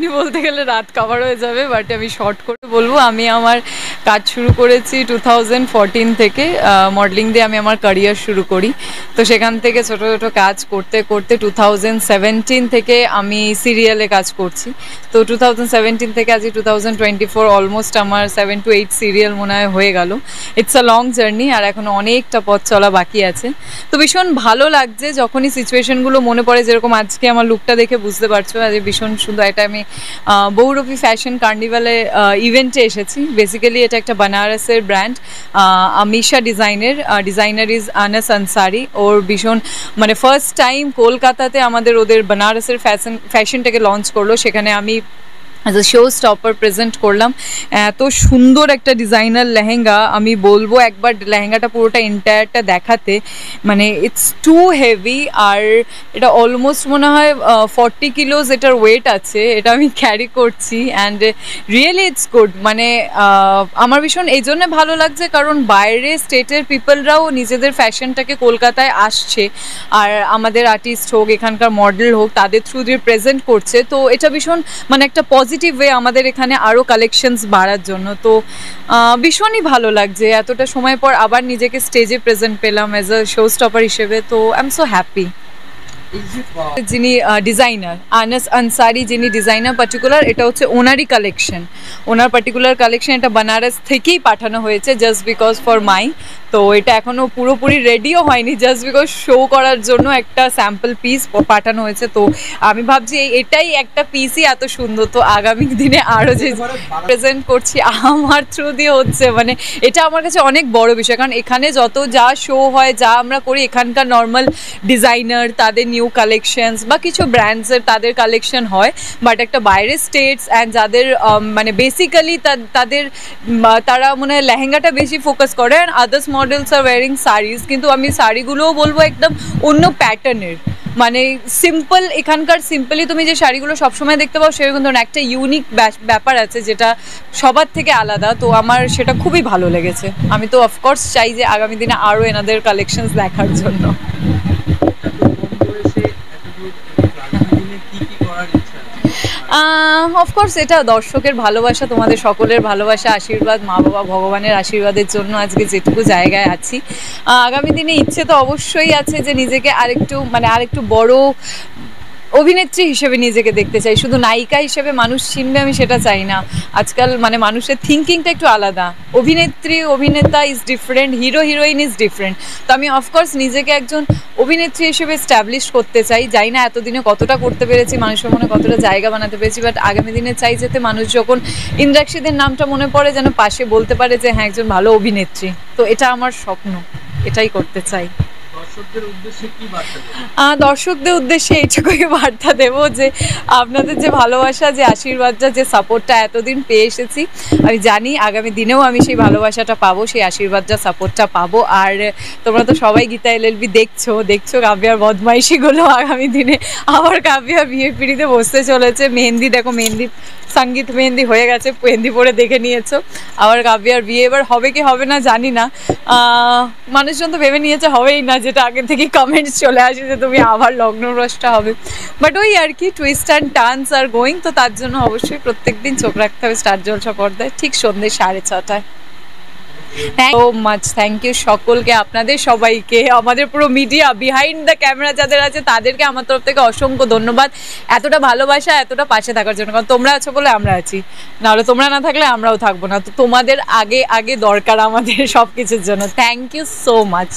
Journey বলতে গেলে রাত কভার হয়ে যাবে, বাট আমি শর্ট করে বলবো। আমি আমার কাজ শুরু করেছি 2014 থেকে। মডেলিং দিয়ে আমি আমার ক্যারিয়ার শুরু করি। তো সেখান থেকে ছোটো ছোটো কাজ করতে করতে 2017 থেকে আমি সিরিয়ালে কাজ করছি। তো 2017 থেকে আজ 2024 অলমোস্ট আমার 7 to 8 সিরিয়াল মনে হয় হয়ে গেল। ইটস আ লং জার্নি, আর এখনও অনেকটা পথ চলা বাকি আছে। তো ভীষণ ভালো লাগছে যখনই সিচুয়েশনগুলো মনে পড়ে, যেরকম আজকে আমার লুকটা দেখে বুঝতে পারছো আজ ভীষণ সুন্দর। এটা আমি বহুরূপী ফ্যাশন কার্নিভালে ইভেন্টে এসেছি। বেসিক্যালি এটা একটা বানারসের brand, Amisha designer is Anas Ansari. ওর ভীষণ মানে ফার্স্ট টাইম কলকাতাতে আমাদের ওদের বানারসের ফ্যাশনটাকে লঞ্চ করলো, সেখানে আমি as a show stopper present করলাম। এত সুন্দর একটা ডিজাইনার লেহেঙ্গা, আমি বলবো একবার লেহেঙ্গাটা পুরোটা এন্টায়ারটা দেখাতে, মানে ইটস টু হেভি। আর এটা অলমোস্ট মনে হয় 40 কিলোজ এটার ওয়েট আছে, এটা আমি ক্যারি করছি। And really it's good. মানে আমার ভীষণ এই জন্যে ভালো লাগছে কারণ বাইরে স্টেটের পিপলরাও নিজেদের ফ্যাশনটাকে কলকাতায় আসছে, আর আমাদের আর্টিস্ট হোক, এখানকার মডেল হোক, তাদের থ্রু দিয়ে প্রেজেন্ট করছে। তো এটা ভীষণ মানে একটা পজিটিভ ওয়ে আমাদের এখানে আরও কালেকশনস বাড়ার জন্য। তো ভীষণই ভালো লাগছে, এতটা সময় পর আবার নিজেকে স্টেজে প্রেজেন্ট পেলাম অ্যাজ আ শো স্টপার হিসেবে। তো আই এম সো হ্যাপি। যিনি ডিজাইনার আনাস আনসারি, যিনি ডিজাইনার পার্টিকুলার, এটা হচ্ছে ওনারই কালেকশন, ওনার পার্টিকুলার কালেকশন। এটা বানারস থেকেই পাঠানো হয়েছে জাস্ট বিকজ ফর মাই। তো এটা এখনও পুরোপুরি রেডিও হয়নি, জাস্ট বিকজ শো করার জন্য একটা স্যাম্পল পিস পাঠানো হয়েছে। তো আমি ভাবছি এটাই একটা পিসই এত সুন্দর, তো আগামী দিনে আরও যে প্রেজেন্ট করছি আমার থ্রু দিয়ে হচ্ছে, মানে এটা আমার কাছে অনেক বড় বিষয়। কারণ এখানে যত যা শো হয়, যা আমরা করি, এখানকার নর্মাল ডিজাইনার তাদের নিউ কালেকশনস বা কিছু ব্র্যান্ডসের তাদের কালেকশন হয়, বাট একটা বাইরের স্টেটস অ্যান্ড যাদের মানে বেসিক্যালি তারা মনে হয় লেহেঙ্গাটা বেশি ফোকাস করে, and others models are wearing saris. কিন্তু আমি শাড়িগুলোও বলবো একদম অন্য প্যাটার্নের, মানে সিম্পল। এখানকার সিম্পলি তুমি যে শাড়িগুলো সবসময় দেখতে পাও সেরকম ধরনের একটা ইউনিক ব্যাপার আছে যেটা সবার থেকে আলাদা। তো আমার সেটা খুবই ভালো লেগেছে। আমি তো অফকোর্স চাই যে আগামী দিনে আরও এনাদের কালেকশনস দেখার জন্য। অফকোর্স এটা দর্শকের ভালোবাসা, তোমাদের সকলের ভালোবাসা, আশীর্বাদ, মা বাবা, ভগবানের আশীর্বাদের জন্য আজকে যেটুকু জায়গায় আছি। আগামী দিনে ইচ্ছে তো অবশ্যই আছে যে নিজেকে আরেকটু বড় অভিনেত্রী হিসেবে নিজেকে দেখতে চাই। শুধু নায়িকা হিসেবে মানুষ চিনবে আমি সেটা চাই না। আজকাল মানে মানুষের থিঙ্কিংটা একটু আলাদা। অভিনেতা is different, heroine is different. তো আমি অফকোর্স নিজেকে একজন অভিনেত্রী হিসেবে স্ট্যাবলিশ করতে চাই। জানি না এতদিনে কতটা করতে পেরেছি, মানুষের মনে কতটা জায়গা বানাতে পেরেছি, বাট আগামী দিনে চাই যাতে মানুষ যখন ইন্দ্রাক্ষীদের নামটা মনে পড়ে যেন পাশে বলতে পারে যে হ্যাঁ, একজন ভালো অভিনেত্রী। তো এটা আমার স্বপ্ন, এটাই করতে চাই। দর্শকদের উদ্দেশ্যে এইটুকুই বার্তা দেবো যে আপনাদের যে ভালোবাসা, যে আশীর্বাদটা, যে সাপোর্টটা এতদিন পেয়ে এসেছি, আমি জানি আগামী দিনেও আমি সেই ভালোবাসাটা পাবো, সেই আশীর্বাদটা, সাপোর্টটা পাবো। আর তোমরা তো সবাই গীতা এলএলবি দেখছো কাব্যার বদমাইশিগুলো। আগামী দিনে আবার কাব্যা বিয়ে পিড়িতে বসতে চলেছে। মেহেন্দি দেখো, সঙ্গীত মেহেন্দি হয়ে গেছে, মেহেন্দি পরে দেখে নিয়েছো। আবার কাব্যার বিয়ে এবার হবে কি হবে না জানি না, মানুষজন তো ভেবে নিয়েছে হবেই না, যেটা আগে থেকে কমেন্টস চলে আসে যে তুমি আবার লগ্নভ্রষ্টা হবে। বাট ওই আর কি, twist and turns are going. তো তার জন্য অবশ্যই প্রত্যেকদিন চোখ রাখতে হবে স্টার জলসা পর্দায় ঠিক সন্ধ্যে 6:30টায়। Thank so much, thank you সকলকে, আপনাদের সবাইকে, আমাদের পুরো মিডিয়া বিহাইন্ড দ্য ক্যামেরা যাদের আছে তাদেরকে আমার তরফ থেকে অসংখ্য ধন্যবাদ এতটা ভালোবাসা, এতটা পাশে থাকার জন্য। কারণ তোমরা আছো বলে আমরা আছি, নাহলে তোমরা না থাকলে আমরাও থাকবো না। তো তোমাদের আগে দরকার আমাদের সব কিছুর জন্য। Thank you so much.